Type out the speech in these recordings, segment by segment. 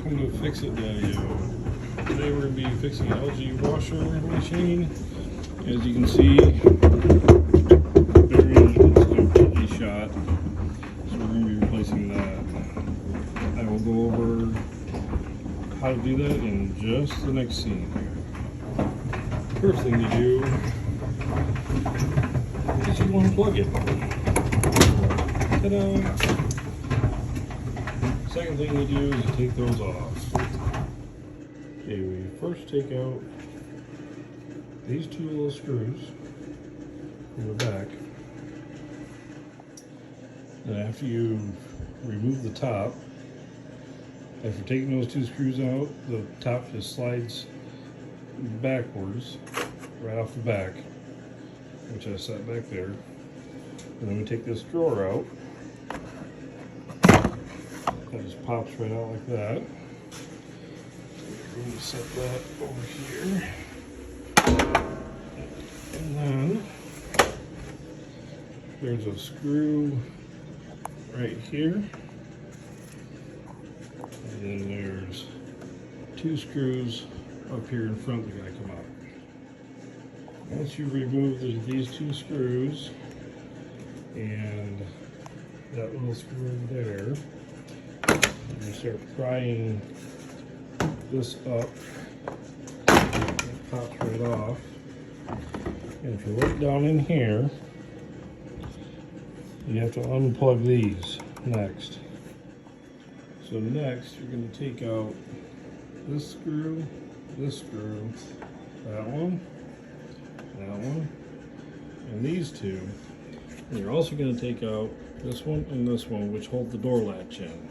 welcome to Fix It Daddy. Today we're going to be fixing an LG washer machine. As you can see, the bearing is completely shot, so we're going to be replacing that. I will go over how to do that in just the next scene. First thing to do is you want to plug it. Ta-da! Second thing we do is take those off. Okay, we first take out these two little screws from the back. And after you remove the top, after taking those two screws out, the top just slides backwards, right off the back, which I set back there. And then we take this drawer out. That just pops right out like that. We're going to set that over here. And then there's a screw right here. And then there's two screws up here in front that gotta come out. Once you remove these two screws and that little screw there, you start prying this up, it pops right off. And if you look down in here, you have to unplug these next. So next you're going to take out this screw, that one, and these two. And you're also going to take out this one and this one, which hold the door latch in.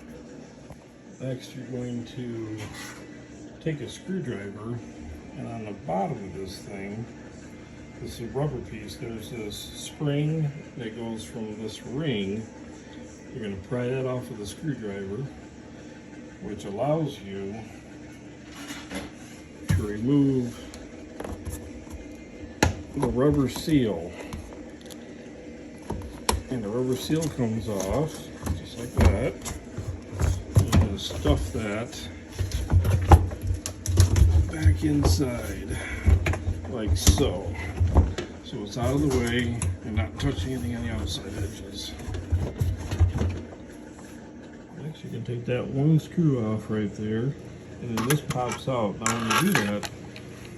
Next, you're going to take a screwdriver, and on the bottom of this thing, this is a rubber piece, there's this spring that goes from this ring. You're going to pry that off with a screwdriver, which allows you to remove the rubber seal. And the rubber seal comes off, just like that. Stuff that back inside like so it's out of the way and not touching anything on the outside edges. Next you can take that one screw off right there, and then this pops out. Now when you do that,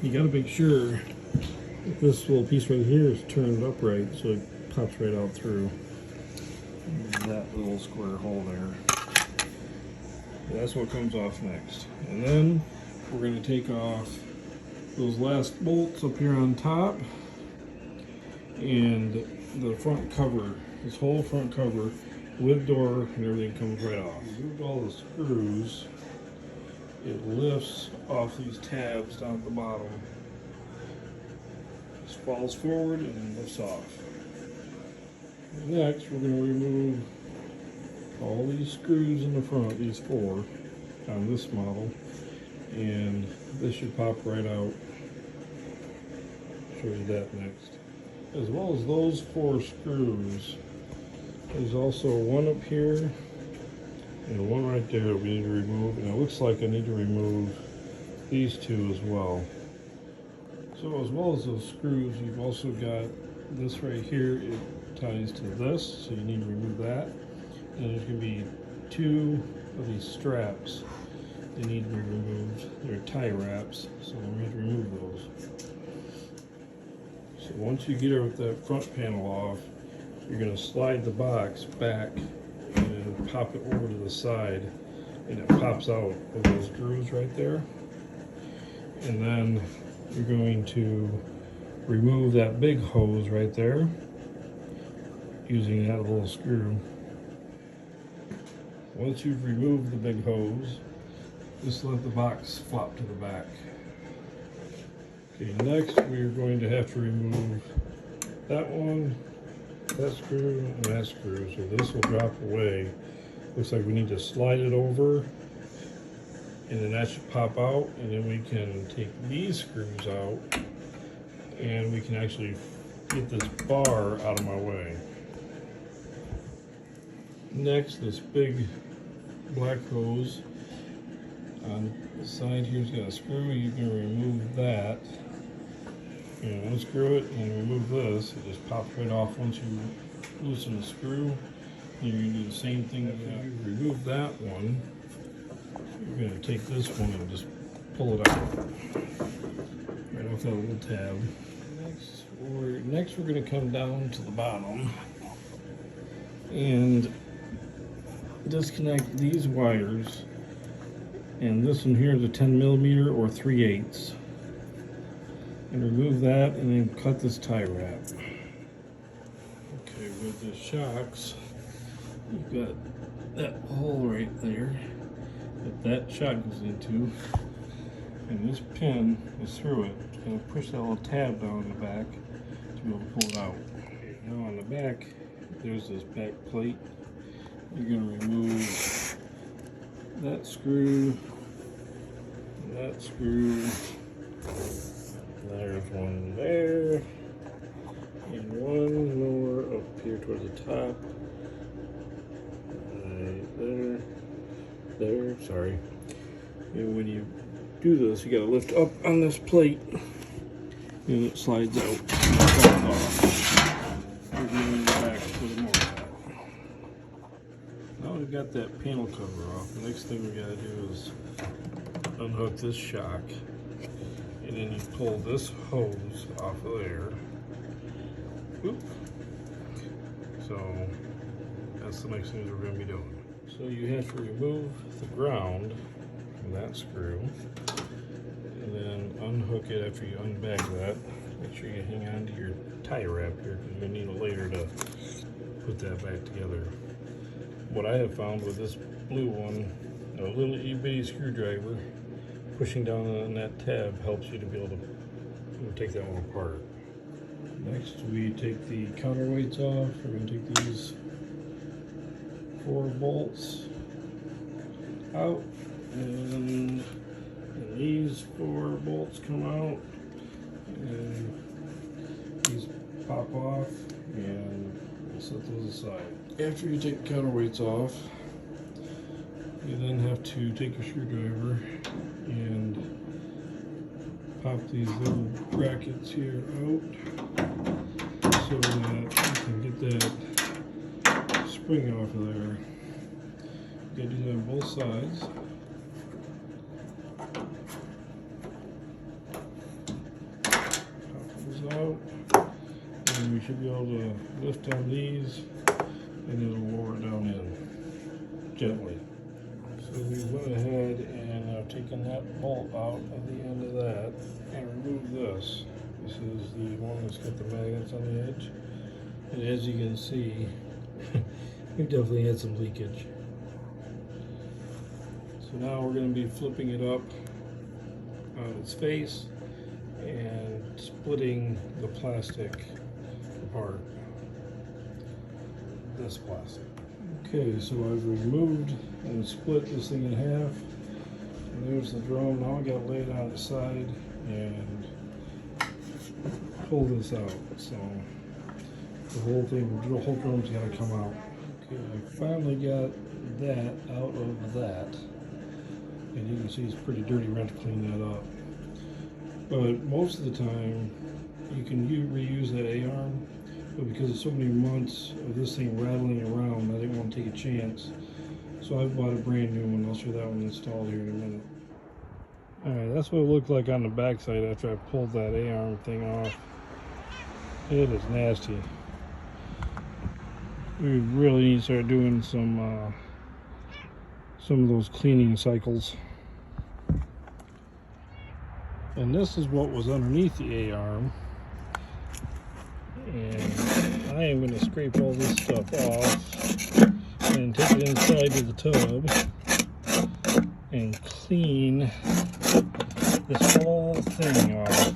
you got to make sure that this little piece right here is turned upright so it pops right out through that little square hole there. That's what comes off next. And then we're going to take off those last bolts up here on top and the front cover, this whole front cover with door and everything comes right off. Remove all the screws, it lifts off these tabs down at the bottom. Just falls forward and lifts off. Next we're going to remove all these screws in the front, these four, on this model, and this should pop right out. Show you that next. As well as those four screws, there's also one up here and one right there that we need to remove, and it looks like I need to remove these two as well. So as well as those screws, you've also got this right here, it ties to this, so you need to remove that. And there's going to be two of these straps that need to be removed. They're tie wraps, so we have to remove those. So once you get that front panel off, you're going to slide the box back and pop it over to the side, and it pops out of those grooves right there. And then you're going to remove that big hose right there using that little screw. Once you've removed the big hose, just let the box flop to the back. Okay, next we're going to have to remove that one, that screw, and that screw. So this will drop away. Looks like we need to slide it over, and then that should pop out, and then we can take these screws out, and we can actually get this bar out of my way. Next, this big black hose, On the side here's got a screw. You can remove that. And unscrew it and remove this. It just pops right off once you loosen the screw. You're going to do the same thing. After you remove that one, you're going to take this one and just pull it out right off that little tab. Next we're going to come down to the bottom and disconnect these wires. And this one here is a 10mm or 3/8. And remove that and then cut this tie wrap. Okay, with the shocks, you've got that hole right there that shock goes into, and this pin is through it. It's going to push that little tab down in the back to be able to pull it out. Okay, now on the back, there's this back plate. You're going to remove that screw, that screw. There's one there, and one more up here towards the top. Right there, sorry. And when you do this, you gotta lift up on this plate, and it slides out. Now we've got that panel cover off. The next thing we gotta do is unhook this shock. And then you pull this hose off of there. Oop. So that's the next thing we're going to be doing. So you have to remove the ground from that screw, and then unhook it after you unbag that. Make sure you hang on to your tie wrap here, because you're going to need it later to put that back together. What I have found with this blue one, a little itty-bitty screwdriver, pushing down on that tab helps you to be able to take that one apart. Next, we take the counterweights off. We're going to take these 4 bolts out, and these 4 bolts come out, and these pop off, and we'll set those aside. After you take the counterweights off, you then have to take your screwdriver and pop these little brackets here out so that you can get that spring off of there. You gotta do that on both sides. Pop those out, and we should be able to lift on these, and it'll lower it down in gently. So we went ahead and I've taken that bolt out of the end of that and removed this. This is the one that's got the magnets on the edge. And as you can see, we definitely had some leakage. So now we're going to be flipping it up on its face and splitting the plastic apart. This plastic. Okay, so I've removed and split this thing in half. And there's the drum. Now I gotta lay it on its side and pull this out. So the whole drum's gotta come out. Okay, I finally got that out of that. And you can see it's pretty dirty. We're going to clean that up. But most of the time, you can reuse that A-arm. But because of so many months of this thing rattling around, I didn't want to take a chance. So I bought a brand new one. I'll show that one installed here in a minute. Alright, that's what it looked like on the back side after I pulled that A-arm thing off. It is nasty. We really need to start doing some of those cleaning cycles. And this is what was underneath the A-arm. And I am going to scrape all this stuff off and take it inside to the tub and clean this whole thing off.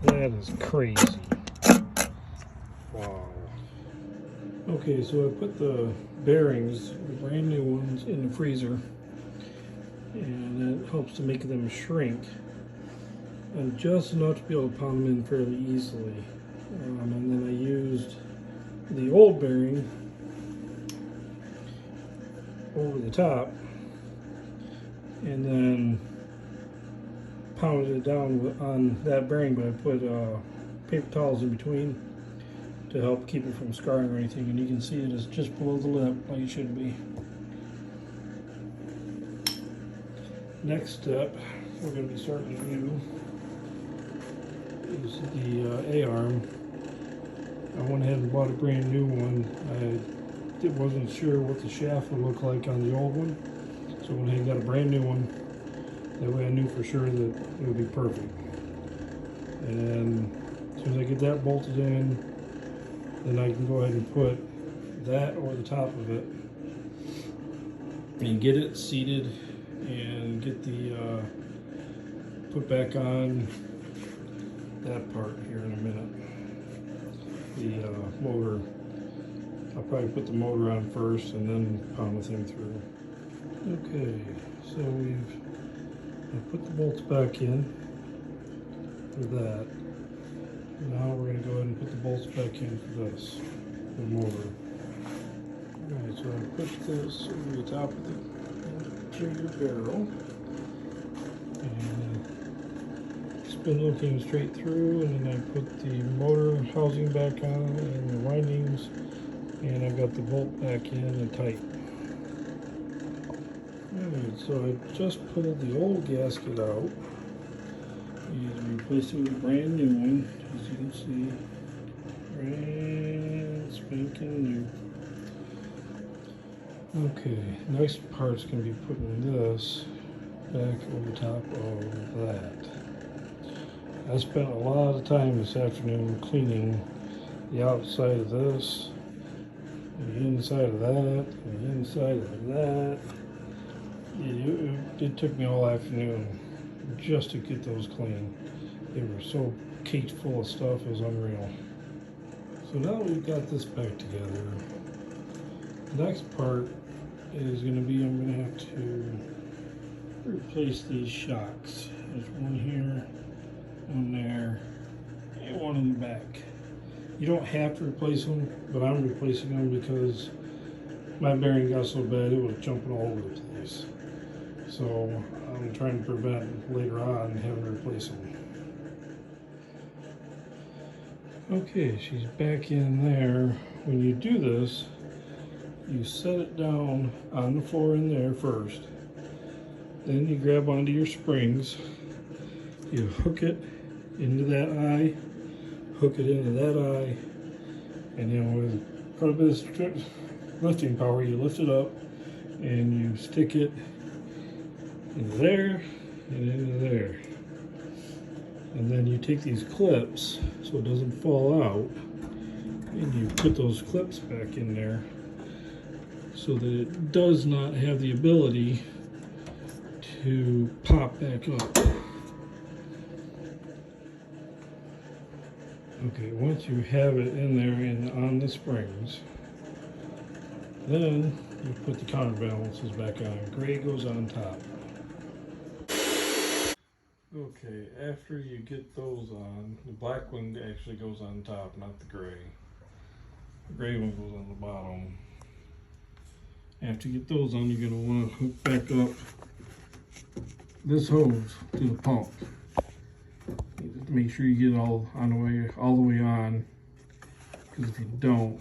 That is crazy. Wow. Okay, so I put the bearings, the brand new ones, in the freezer. And that helps to make them shrink, and just enough to be able to pound them in fairly easily. And then I used the old bearing over the top and then pounded it down on that bearing, but I put paper towels in between to help keep it from scarring or anything. And you can see it is just below the lip like it should be. Next step we're going to be starting to do is the A-arm. I went ahead and bought a brand new one. I wasn't sure what the shaft would look like on the old one, so I went ahead and got a brand new one. That way I knew for sure that it would be perfect. And as soon as I get that bolted in, then I can go ahead and put that over the top of it and get it seated and get the put back on that part here in a minute. The motor, I'll probably put the motor on first and then pound the thing through. Okay, so I put the bolts back in for that. Now we're going to go ahead and put the bolts back in for this, the motor. Alright, so I push this over the top of the trigger barrel. And spin looking straight through, and then I put the motor housing back on and the windings, and I got the bolt back in and tight. Alright, so I just pulled the old gasket out and replaced it with a brand new one, as you can see. Brand spanking new. Okay, next part's going to be putting this back over top of that. I spent a lot of time this afternoon cleaning the outside of this, and the inside of that, and the inside of that. It took me all afternoon just to get those clean. They were so caked full of stuff, it was unreal. So now we've got this back together. The next part is going to be, I'm going to have to replace these shocks. There's one here, one there, and one in the back. You don't have to replace them, but I'm replacing them because my bearing got so bad it was jumping all over the place. So I'm trying to prevent later on having to replace them. Okay, she's back in there. When you do this, you set it down on the floor in there first. Then you grab onto your springs. You hook it into that eye, hook it into that eye, and then with quite a bit of lifting power, you lift it up and you stick it into there and into there. And then you take these clips so it doesn't fall out, and you put those clips back in there so that it does not have the ability to pop back up. Okay, once you have it in there and on the springs, then you put the counterbalances back on. Gray goes on top. Okay, after you get those on, the black one actually goes on top, not the gray. The gray one goes on the bottom. After you get those on, you're going to want to hook back up this hose to the pump. You have to make sure you get it all the way on, because if you don't,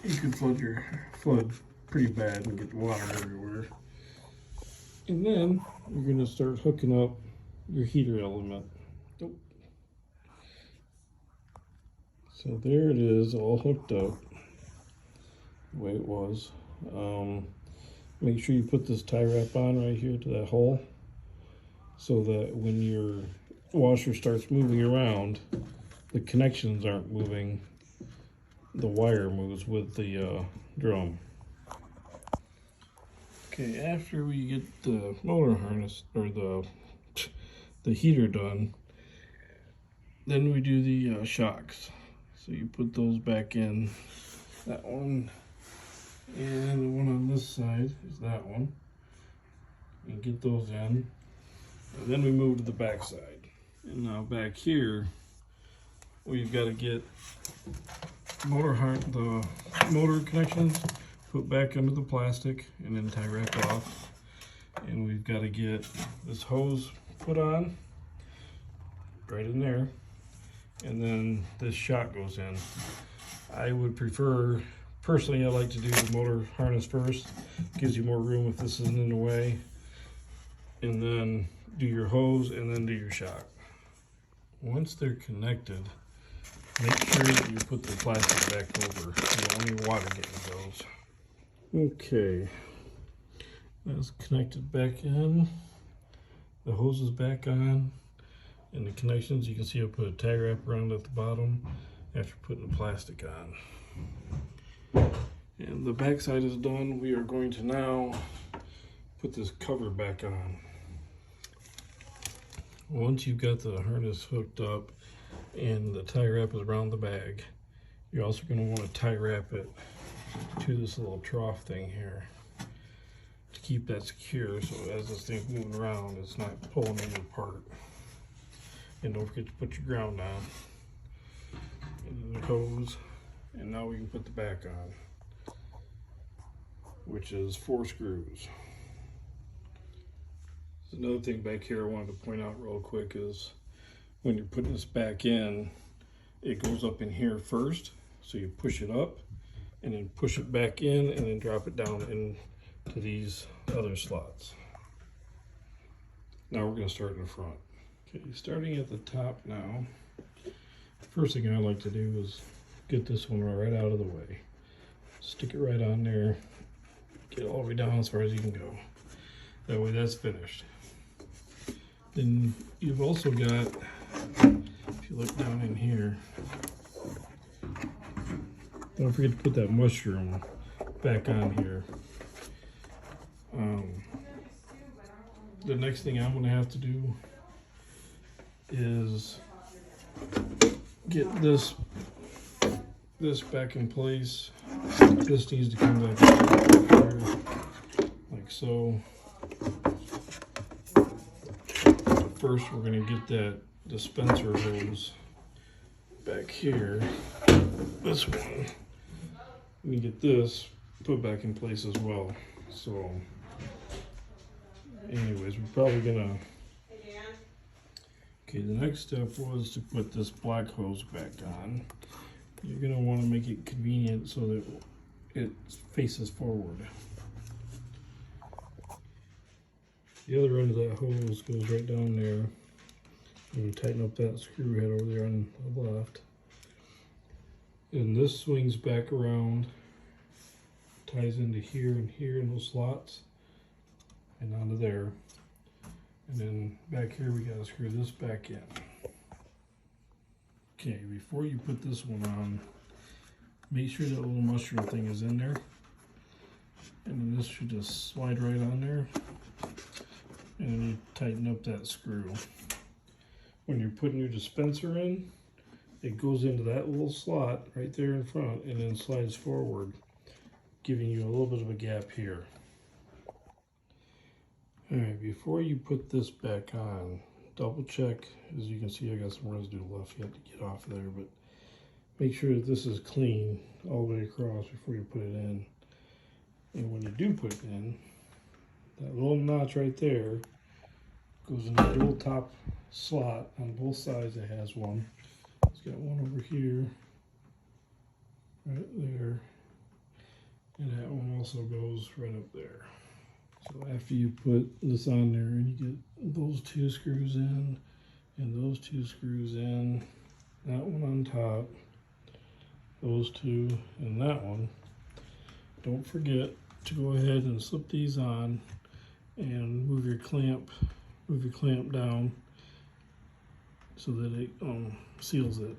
you can flood pretty bad and get water everywhere. And then you're going to start hooking up your heater element. So there it is, all hooked up the way it was. Make sure you put this tie wrap on right here to that hole, so that when your washer starts moving around, the connections aren't moving, the wire moves with the drum. Okay, after we get the motor harness or the heater done, then we do the shocks. So you put those back in, that one, and the one on this side is that one. You get those in, and then we move to the back side. And now back here, we've got to get the motor connections put back under the plastic and then tie wrap off. And we've got to get this hose put on right in there, and then this shock goes in. I would prefer, personally, I like to do the motor harness first. Gives you more room if this isn't in the way. And then do your hose and then do your shock. Once they're connected, make sure that you put the plastic back over. You don't want any water getting those. Okay, that's connected back in. The hose is back on. And the connections, you can see I put a tie wrap around at the bottom after putting the plastic on. And the back side is done. We are going to now put this cover back on. Once you've got the harness hooked up and the tie wrap is around the bag, you're also going to want to tie wrap it to this little trough thing here to keep that secure, so as this thing's moving around, it's not pulling it apart. And don't forget to put your ground on. And then the hose, and now we can put the back on, which is 4 screws. Another thing back here I wanted to point out real quick is when you're putting this back in, it goes up in here first. So you push it up and then push it back in and then drop it down into these other slots. Now we're going to start in the front. Okay, starting at the top now, first thing I like to do is get this one right out of the way. Stick it right on there, get it all the way down as far as you can go. That way that's finished. Then you've also got, if you look down in here, don't forget to put that mushroom back on here. The next thing I'm going to have to do is get this back in place. This needs to come back here, like so. First, we're going to get that dispenser hose back here. This one. We get this put back in place as well. So, anyways, we're probably gonna. Okay, the next step was to put this black hose back on. You're gonna want to make it convenient so that it faces forward. The other end of that hose goes right down there. You can tighten up that screw head over there on the left. And this swings back around, ties into here and here in those slots, and onto there. And then back here we gotta screw this back in. Okay, before you put this one on, make sure that little mushroom thing is in there. And then this should just slide right on there. And then you tighten up that screw. When you're putting your dispenser in, it goes into that little slot right there in front and then slides forward, giving you a little bit of a gap here. Alright, before you put this back on, double check. As you can see, I got some residue left you have to get off of there, but make sure that this is clean all the way across before you put it in. And when you do put it in, that little notch right there goes in the dual top slot on both sides. It has one. It's got one over here, right there, and that one also goes right up there. So after you put this on there and you get those 2 screws in and those 2 screws in, that one on top, those 2 and that one, don't forget to go ahead and slip these on and move your clamp down so that it seals it.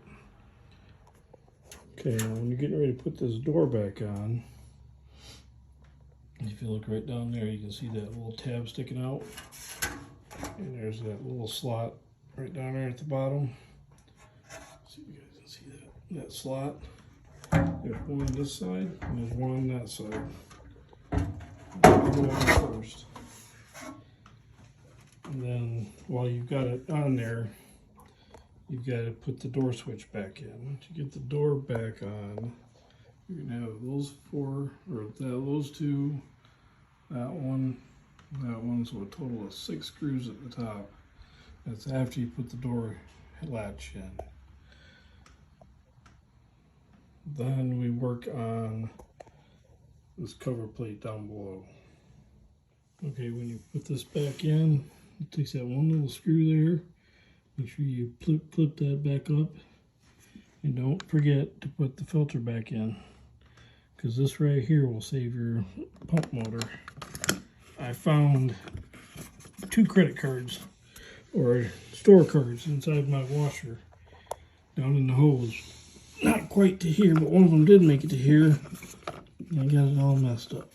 Okay, now when you're getting ready to put this door back on, if you look right down there, you can see that little tab sticking out, and there's that little slot right down there at the bottom. See if you guys can see that slot. There's one on this side and there's one on that side. Go on first. And then while you've got it on there, you've got to put the door switch back in. Once you get the door back on, You're gonna have those four, or those two, that one, so a total of 6 screws at the top. That's after you put the door latch in. Then we work on this cover plate down below. Okay, when you put this back in, it takes that one little screw there. Make sure you clip that back up. And don't forget to put the filter back in, because this right here will save your pump motor. I found 2 credit cards or store cards inside my washer down in the hose. Not quite to here, but one of them did make it to here. And I got it all messed up.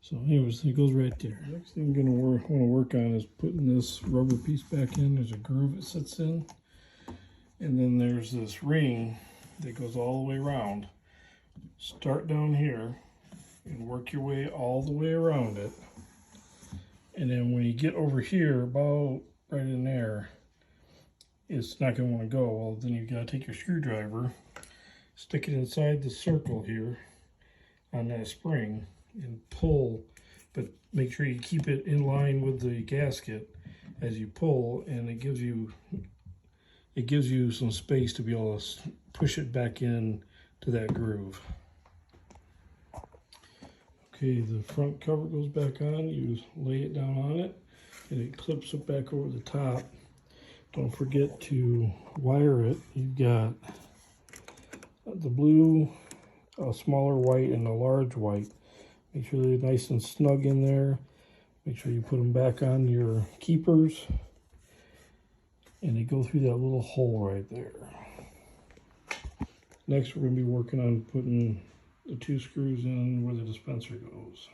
So anyways, it goes right there. Next thing I'm gonna want to work on is putting this rubber piece back in. There's a groove it sits in. And then there's this ring that goes all the way around. Start down here and work your way all the way around it. And then when you get over here, about right in there, it's not going to want to go. Well, then you've got to take your screwdriver, stick it inside the circle here on that spring, and pull. But make sure you keep it in line with the gasket as you pull, and it gives you some space to be able to push it back in to that groove. Okay, the front cover goes back on. You lay it down on it, and it clips it back over the top. Don't forget to wire it. You've got the blue, a smaller white, and a large white. Make sure they're nice and snug in there. Make sure you put them back on your keepers. And they go through that little hole right there. Next, we're going to be working on putting the 2 screws in where the dispenser goes.